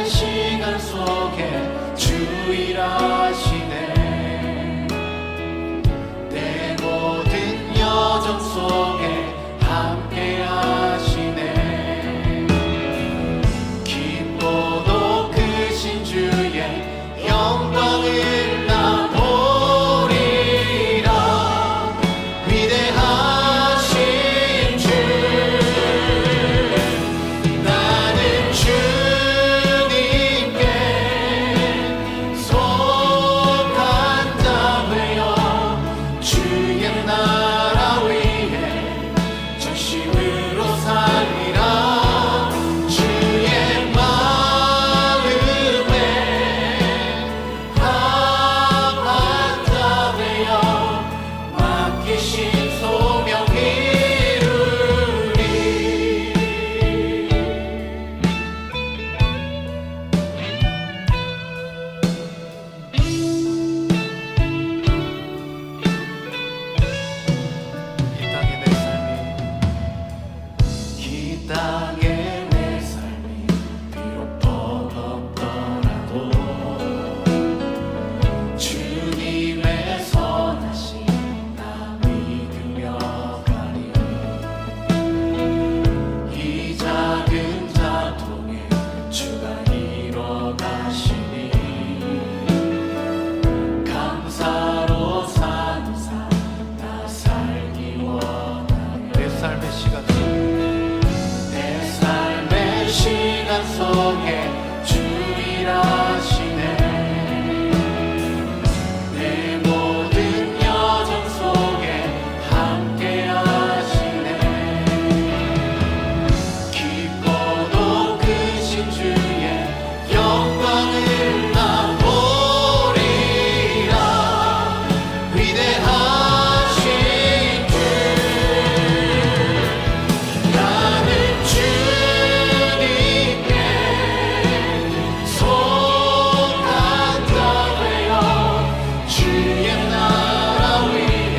시간 속에 주 일하시네. 내 모든 여정 속에 함께 하시네. 깊고도 크신 주의 영광을 나 보리라. 위대하신 주, 나는 주님께 속한 자 되어 주의 나라 위에 전심으로 살리라. 주의 마음에 합한 자 되어 맡기신 소명 이루리. 이 땅의 내 삶이 비록 버겁더라도 주님의 선하심 나 믿으며 가리. 이 작은 자통에 주가 이뤄가시니 감사로 사는 삶 나 살기 원하네. 내 삶의 시간 속에 주 일하시네. 내 모든 여정 속에 함께 하시네. 깊고도 크신 주의 영광을 나 보리라. 위대하신 주, 나는 주님께 속한 자 되어 주의 나라 위에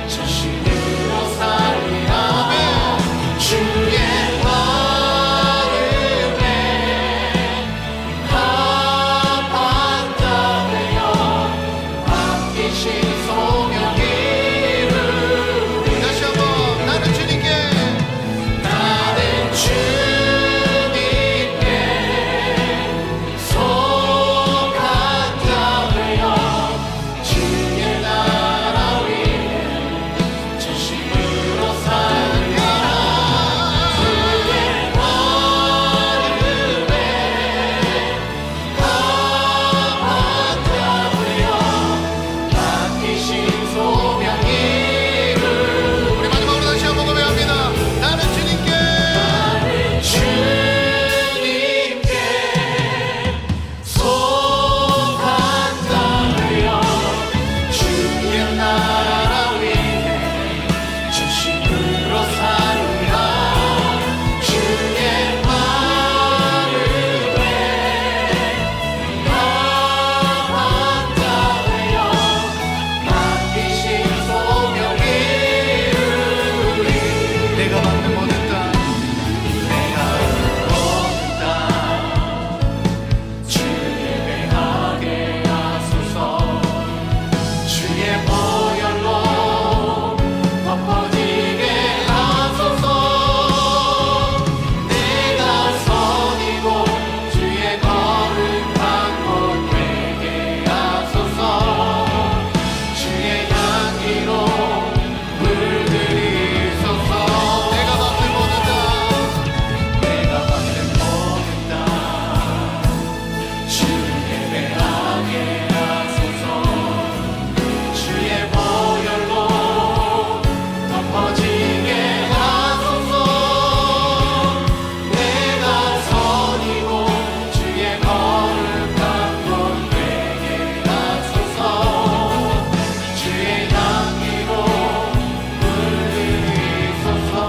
전심으로 살리라. 주의 마음에 합한 자 되어 맡기신 소명 이루리. 다시 한번 나는 주님께 속한 자 되어 주의 나라 위에 전심으로 살리라. 주의 마음에 합한 자 되어 맡기신 소명 이루리. 우리 마지막으로 다시 한번 고백합니다. 나는 주님께 속한 자 되어 주의 나라 위에 전심으로 살리라. 주의 마음에 합한 자 되어 맡기신 소명 이루리. 내가 받는 모든 땅, 내가 모든 땅 주 예배하게 하소서. 주의 보혈로 덮어지게 하소서. 내가 선이고 주의 거룩한 곳 되게 하소서. 주의 향기로 물들이소서. 내가 받는 모든 땅, 내가 받는 모든 땅 주 예배하게 하소서. 주의 보혈로 덮어지게 하소서. 내가 선이고 주의 거룩한 곳 되게 하소서. 주의 향기로 물들이소서.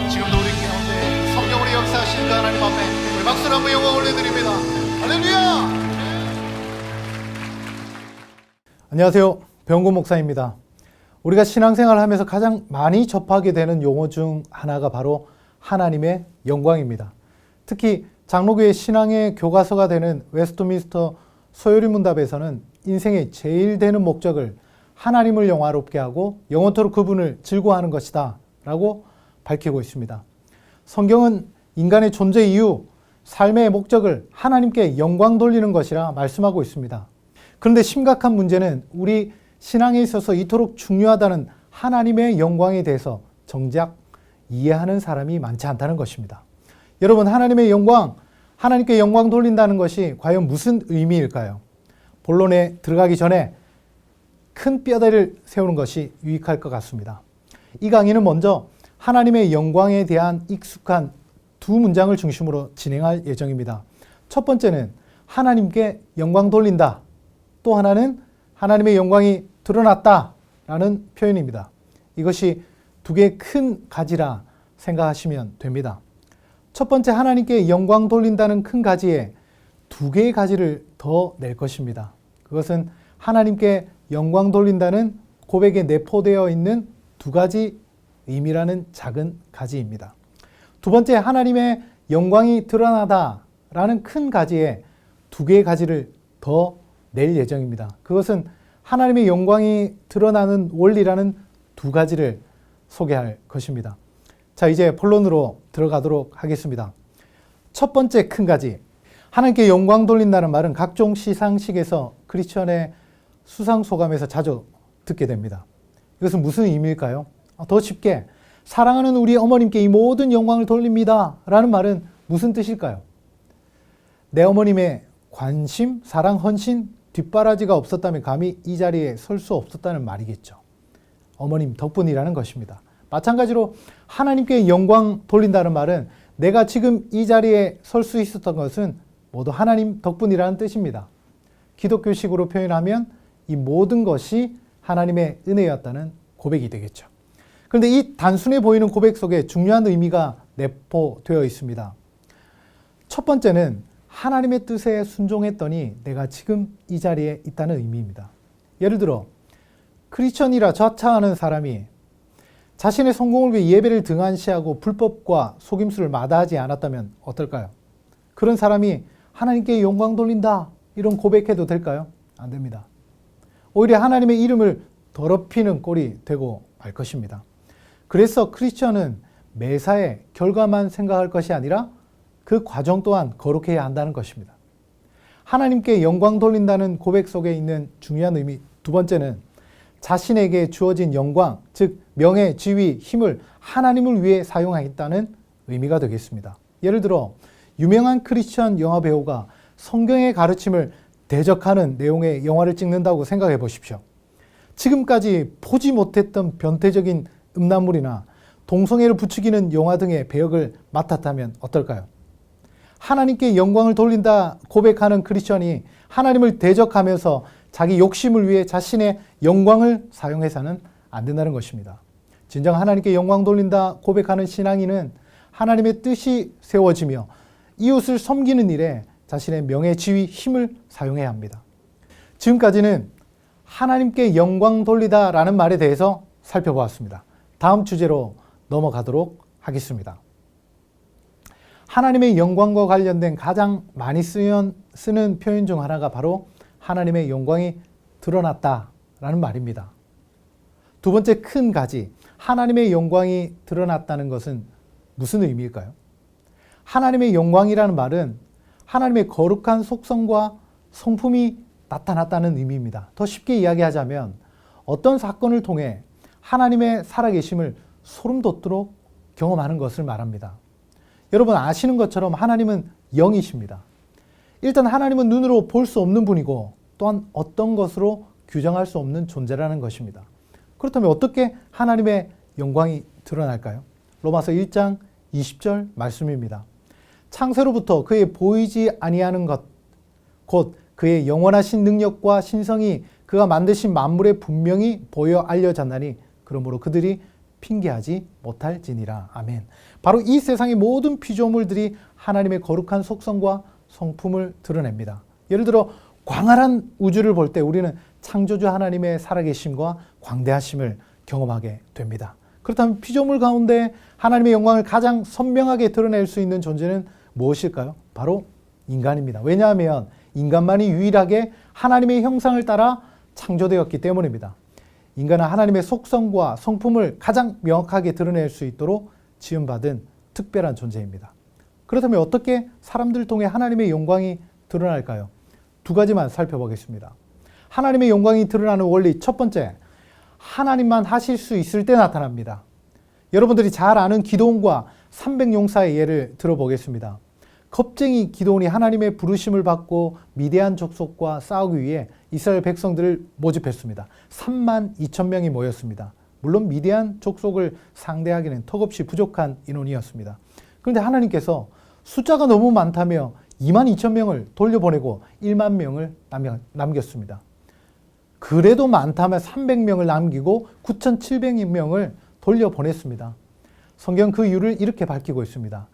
지금도 우리 가운데 성령으로 역사하시는 그 하나님 앞에 우리 박수로 한번 영광 올려드립니다. 할렐루야. 안녕하세요. 병구 목사입니다. 우리가 신앙생활을 하면서 가장 많이 접하게 되는 용어 중 하나가 바로 하나님의 영광입니다. 특히 장로교의 신앙의 교과서가 되는 웨스트민스터 소요리 문답에서는 인생의 제일 되는 목적을 하나님을 영화롭게 하고 영원토록 그분을 즐거워하는 것이다 라고 밝히고 있습니다. 성경은 인간의 존재 이유, 삶의 목적을 하나님께 영광 돌리는 것이라 말씀하고 있습니다. 그런데 심각한 문제는 우리 신앙에 있어서 이토록 중요하다는 하나님의 영광에 대해서 정작 이해하는 사람이 많지 않다는 것입니다. 여러분, 하나님의 영광, 하나님께 영광 돌린다는 것이 과연 무슨 의미일까요? 본론에 들어가기 전에 큰 뼈대를 세우는 것이 유익할 것 같습니다. 이 강의는 먼저 하나님의 영광에 대한 익숙한 두 문장을 중심으로 진행할 예정입니다. 첫 번째는 하나님께 영광 돌린다. 또 하나는 하나님의 영광이 드러났다 라는 표현입니다. 이것이 두 개의 큰 가지라 생각하시면 됩니다. 첫 번째 하나님께 영광 돌린다는 큰 가지에 두 개의 가지를 더 낼 것입니다. 그것은 하나님께 영광 돌린다는 고백에 내포되어 있는 두 가지 의미라는 작은 가지입니다. 두 번째 하나님의 영광이 드러나다라는 큰 가지에 두 개의 가지를 더 낼 예정입니다. 그것은 하나님의 영광이 드러나는 원리라는 두 가지를 소개할 것입니다. 자, 이제 본론으로 들어가도록 하겠습니다. 첫 번째 큰 가지, 하나님께 영광 돌린다는 말은 각종 시상식에서 크리스천의 수상소감에서 자주 듣게 됩니다. 이것은 무슨 의미일까요? 더 쉽게 사랑하는 우리 어머님께 이 모든 영광을 돌립니다 라는 말은 무슨 뜻일까요? 내 어머님의 관심, 사랑, 헌신, 뒷바라지가 없었다면 감히 이 자리에 설 수 없었다는 말이겠죠. 어머님 덕분이라는 것입니다. 마찬가지로 하나님께 영광 돌린다는 말은 내가 지금 이 자리에 설 수 있었던 것은 모두 하나님 덕분이라는 뜻입니다. 기독교식으로 표현하면 이 모든 것이 하나님의 은혜였다는 고백이 되겠죠. 그런데 이 단순해 보이는 고백 속에 중요한 의미가 내포되어 있습니다. 첫 번째는 하나님의 뜻에 순종했더니 내가 지금 이 자리에 있다는 의미입니다. 예를 들어 크리스천이라 자처하는 사람이 자신의 성공을 위해 예배를 등한시하고 불법과 속임수를 마다하지 않았다면 어떨까요? 그런 사람이 하나님께 영광 돌린다 이런 고백해도 될까요? 안 됩니다. 오히려 하나님의 이름을 더럽히는 꼴이 되고 말 것입니다. 그래서 크리스천은 매사에 결과만 생각할 것이 아니라 그 과정 또한 거룩해야 한다는 것입니다. 하나님께 영광 돌린다는 고백 속에 있는 중요한 의미 두 번째는 자신에게 주어진 영광, 즉 명예, 지위, 힘을 하나님을 위해 사용하겠다는 의미가 되겠습니다. 예를 들어 유명한 크리스천 영화 배우가 성경의 가르침을 대적하는 내용의 영화를 찍는다고 생각해 보십시오. 지금까지 보지 못했던 변태적인 음란물이나 동성애를 부추기는 영화 등의 배역을 맡았다면 어떨까요? 하나님께 영광을 돌린다 고백하는 크리스천이 하나님을 대적하면서 자기 욕심을 위해 자신의 영광을 사용해서는 안 된다는 것입니다. 진정 하나님께 영광 돌린다 고백하는 신앙인은 하나님의 뜻이 세워지며 이웃을 섬기는 일에 자신의 명예, 지위, 힘을 사용해야 합니다. 지금까지는 하나님께 영광 돌리다 라는 말에 대해서 살펴보았습니다. 다음 주제로 넘어가도록 하겠습니다. 하나님의 영광과 관련된 가장 많이 쓰는 표현 중 하나가 바로 하나님의 영광이 드러났다라는 말입니다. 두 번째 큰 가지, 하나님의 영광이 드러났다는 것은 무슨 의미일까요? 하나님의 영광이라는 말은 하나님의 거룩한 속성과 성품이 나타났다는 의미입니다. 더 쉽게 이야기하자면 어떤 사건을 통해 하나님의 살아계심을 소름 돋도록 경험하는 것을 말합니다. 여러분 아시는 것처럼 하나님은 영이십니다. 일단 하나님은 눈으로 볼 수 없는 분이고 또한 어떤 것으로 규정할 수 없는 존재라는 것입니다. 그렇다면 어떻게 하나님의 영광이 드러날까요? 로마서 1장 20절 말씀입니다. 창세로부터 그의 보이지 아니하는 것, 곧 그의 영원하신 능력과 신성이 그가 만드신 만물에 분명히 보여 알려졌나니 그러므로 그들이 핑계하지 못할지니라. 아멘. 바로 이 세상의 모든 피조물들이 하나님의 거룩한 속성과 성품을 드러냅니다. 예를 들어 광활한 우주를 볼 때 우리는 창조주 하나님의 살아계심과 광대하심을 경험하게 됩니다. 그렇다면 피조물 가운데 하나님의 영광을 가장 선명하게 드러낼 수 있는 존재는 무엇일까요? 바로 인간입니다. 왜냐하면 인간만이 유일하게 하나님의 형상을 따라 창조되었기 때문입니다. 인간은 하나님의 속성과 성품을 가장 명확하게 드러낼 수 있도록 지음받은 특별한 존재입니다. 그렇다면 어떻게 사람들을 통해 하나님의 영광이 드러날까요? 두 가지만 살펴보겠습니다. 하나님의 영광이 드러나는 원리 첫 번째, 하나님만 하실 수 있을 때 나타납니다. 여러분들이 잘 아는 기드온과 300용사의 예를 들어보겠습니다. 겁쟁이 기드온이 하나님의 부르심을 받고 미디안 족속과 싸우기 위해 이스라엘 백성들을 모집했습니다. 3만 2천 명이 모였습니다. 물론 미디안 족속을 상대하기는 턱없이 부족한 인원이었습니다. 그런데 하나님께서 숫자가 너무 많다며 2만 2천 명을 돌려보내고 1만 명을 남겼습니다. 그래도 많다면 300명을 남기고 9,700명을 돌려보냈습니다. 성경 그 이유를 이렇게 밝히고 있습니다.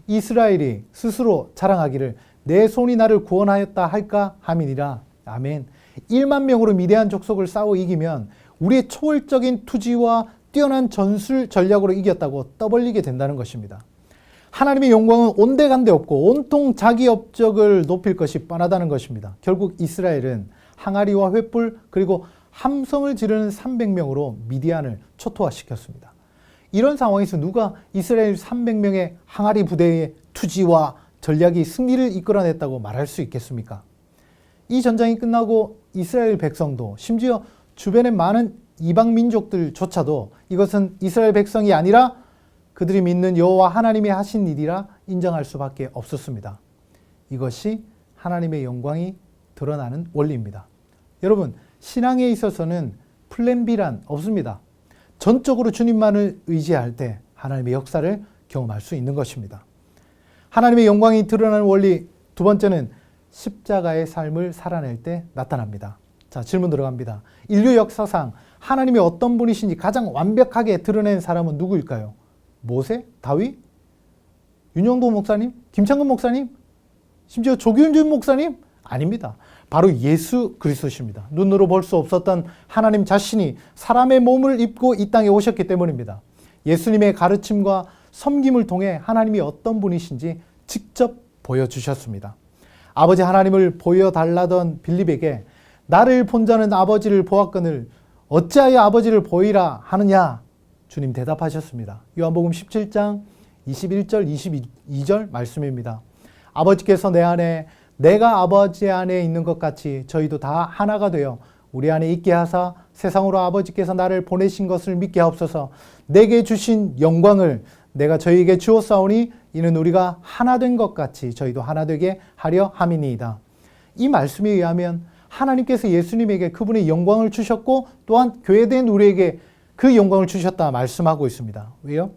이스라엘이 스스로 자랑하기를 내 손이 나를 구원하였다 할까 함이니라. 아멘. 1만 명으로 미디안 족속을 싸워 이기면 우리의 초월적인 투지와 뛰어난 전술 전략으로 이겼다고 떠벌리게 된다는 것입니다. 하나님의 영광은 온데간데 없고 온통 자기 업적을 높일 것이 뻔하다는 것입니다. 결국 이스라엘은 항아리와 횃불 그리고 함성을 지르는 300명으로 미디안을 초토화시켰습니다. 이런 상황에서 누가 이스라엘 300명의 항아리 부대의 투지와 전략이 승리를 이끌어냈다고 말할 수 있겠습니까? 이 전장이 끝나고 이스라엘 백성도 심지어 주변의 많은 이방 민족들조차도 이것은 이스라엘 백성이 아니라 그들이 믿는 여호와 하나님이 하신 일이라 인정할 수밖에 없었습니다. 이것이 하나님의 영광이 드러나는 원리입니다. 여러분, 신앙에 있어서는 플랜 B란 없습니다. 전적으로 주님만을 의지할 때 하나님의 역사를 경험할 수 있는 것입니다. 하나님의 영광이 드러나는 원리 두 번째는 십자가의 삶을 살아낼 때 나타납니다. 자, 질문 들어갑니다. 인류 역사상 하나님이 어떤 분이신지 가장 완벽하게 드러낸 사람은 누구일까요? 모세? 다윗? 윤영도 목사님? 김창근 목사님? 심지어 조규준 목사님? 아닙니다. 바로 예수 그리스도십니다. 눈으로 볼 수 없었던 하나님 자신이 사람의 몸을 입고 이 땅에 오셨기 때문입니다. 예수님의 가르침과 섬김을 통해 하나님이 어떤 분이신지 직접 보여주셨습니다. 아버지 하나님을 보여달라던 빌립에게 나를 본 자는 아버지를 보았거늘 어찌하여 아버지를 보이라 하느냐? 주님 대답하셨습니다. 요한복음 17장 21절 22절 말씀입니다. 아버지께서 내 안에 내가 아버지 안에 있는 것 같이 저희도 다 하나가 되어 우리 안에 있게 하사 세상으로 아버지께서 나를 보내신 것을 믿게 하옵소서. 내게 주신 영광을 내가 저희에게 주었사오니 이는 우리가 하나 된 것 같이 저희도 하나 되게 하려 함이니이다. 이 말씀에 의하면 하나님께서 예수님에게 그분의 영광을 주셨고 또한 교회된 우리에게 그 영광을 주셨다 말씀하고 있습니다. 왜요?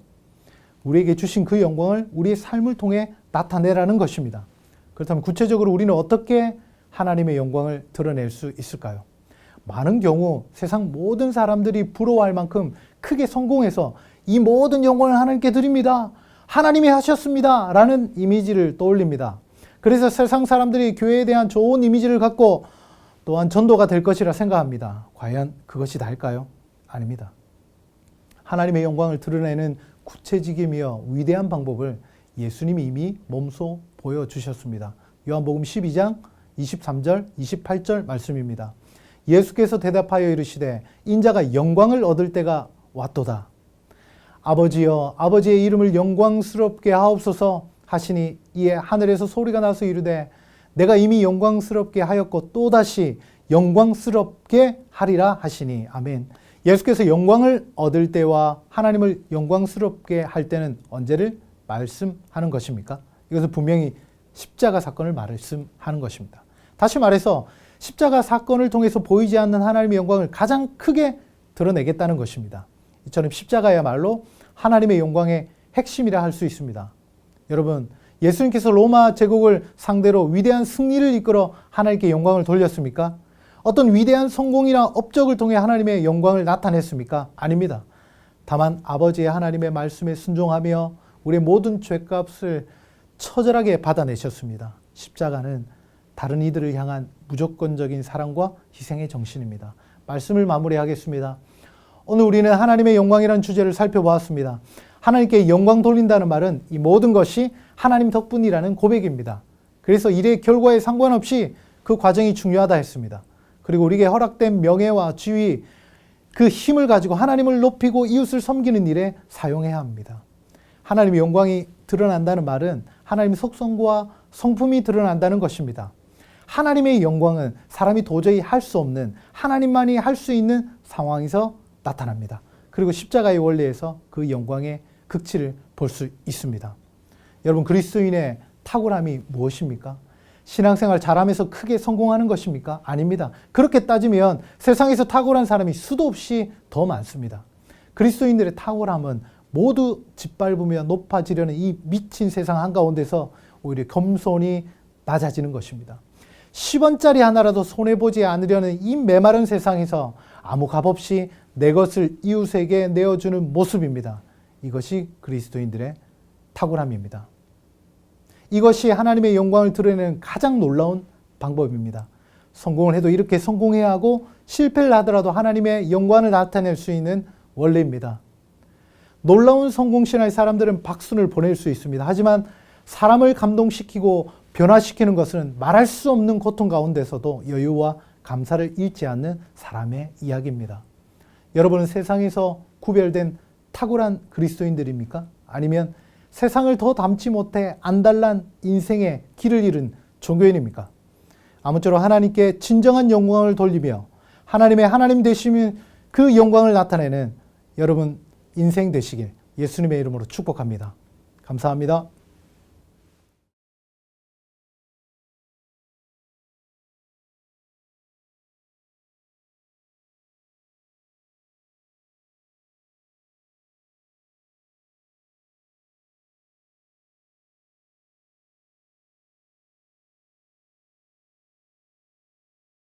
우리에게 주신 그 영광을 우리의 삶을 통해 나타내라는 것입니다. 그렇다면 구체적으로 우리는 어떻게 하나님의 영광을 드러낼 수 있을까요? 많은 경우 세상 모든 사람들이 부러워할 만큼 크게 성공해서 이 모든 영광을 하나님께 드립니다. 하나님이 하셨습니다. 라는 이미지를 떠올립니다. 그래서 세상 사람들이 교회에 대한 좋은 이미지를 갖고 또한 전도가 될 것이라 생각합니다. 과연 그것이 다일까요? 아닙니다. 하나님의 영광을 드러내는 구체적이며 위대한 방법을 예수님이 이미 몸소 보여주셨습니다. 요한복음 12장 23절 28절 말씀입니다. 예수께서 대답하여 이르시되 인자가 영광을 얻을 때가 왔도다. 아버지여 아버지의 이름을 영광스럽게 하옵소서 하시니 이에 하늘에서 소리가 나서 이르되 내가 이미 영광스럽게 하였고 또다시 영광스럽게 하리라 하시니 아멘. 예수께서 영광을 얻을 때와 하나님을 영광스럽게 할 때는 언제를 말씀하는 것입니까? 이것은 분명히 십자가 사건을 말씀하는 것입니다. 다시 말해서 십자가 사건을 통해서 보이지 않는 하나님의 영광을 가장 크게 드러내겠다는 것입니다. 이처럼 십자가야말로 하나님의 영광의 핵심이라 할 수 있습니다. 여러분, 예수님께서 로마 제국을 상대로 위대한 승리를 이끌어 하나님께 영광을 돌렸습니까? 어떤 위대한 성공이나 업적을 통해 하나님의 영광을 나타냈습니까? 아닙니다. 다만 아버지의 하나님의 말씀에 순종하며 우리의 모든 죄값을 처절하게 받아내셨습니다. 십자가는 다른 이들을 향한 무조건적인 사랑과 희생의 정신입니다. 말씀을 마무리하겠습니다. 오늘 우리는 하나님의 영광이라는 주제를 살펴보았습니다. 하나님께 영광 돌린다는 말은 이 모든 것이 하나님 덕분이라는 고백입니다. 그래서 일의 결과에 상관없이 그 과정이 중요하다 했습니다. 그리고 우리에게 허락된 명예와 지위, 그 힘을 가지고 하나님을 높이고 이웃을 섬기는 일에 사용해야 합니다. 하나님의 영광이 드러난다는 말은 하나님의 속성과 성품이 드러난다는 것입니다. 하나님의 영광은 사람이 도저히 할 수 없는, 하나님만이 할 수 있는 상황에서 나타납니다. 그리고 십자가의 원리에서 그 영광의 극치를 볼 수 있습니다. 여러분, 그리스도인의 탁월함이 무엇입니까? 신앙생활 잘하면서 크게 성공하는 것입니까? 아닙니다. 그렇게 따지면 세상에서 탁월한 사람이 수도 없이 더 많습니다. 그리스도인들의 탁월함은 모두 짓밟으며 높아지려는 이 미친 세상 한가운데서 오히려 겸손히 낮아지는 것입니다. 10원짜리 하나라도 손해보지 않으려는 이 메마른 세상에서 아무 값없이 내 것을 이웃에게 내어주는 모습입니다. 이것이 그리스도인들의 탁월함입니다. 이것이 하나님의 영광을 드러내는 가장 놀라운 방법입니다. 성공을 해도 이렇게 성공해야 하고 실패를 하더라도 하나님의 영광을 나타낼 수 있는 원리입니다. 놀라운 성공신화의 사람들은 박수를 보낼 수 있습니다. 하지만 사람을 감동시키고 변화시키는 것은 말할 수 없는 고통 가운데서도 여유와 감사를 잃지 않는 사람의 이야기입니다. 여러분은 세상에서 구별된 탁월한 그리스도인들입니까? 아니면 세상을 더 닮지 못해 안달난 인생의 길을 잃은 종교인입니까? 아무쪼록 하나님께 진정한 영광을 돌리며 하나님의 하나님 되시면 그 영광을 나타내는 여러분 인생 되시길 예수님의 이름으로 축복합니다. 감사합니다.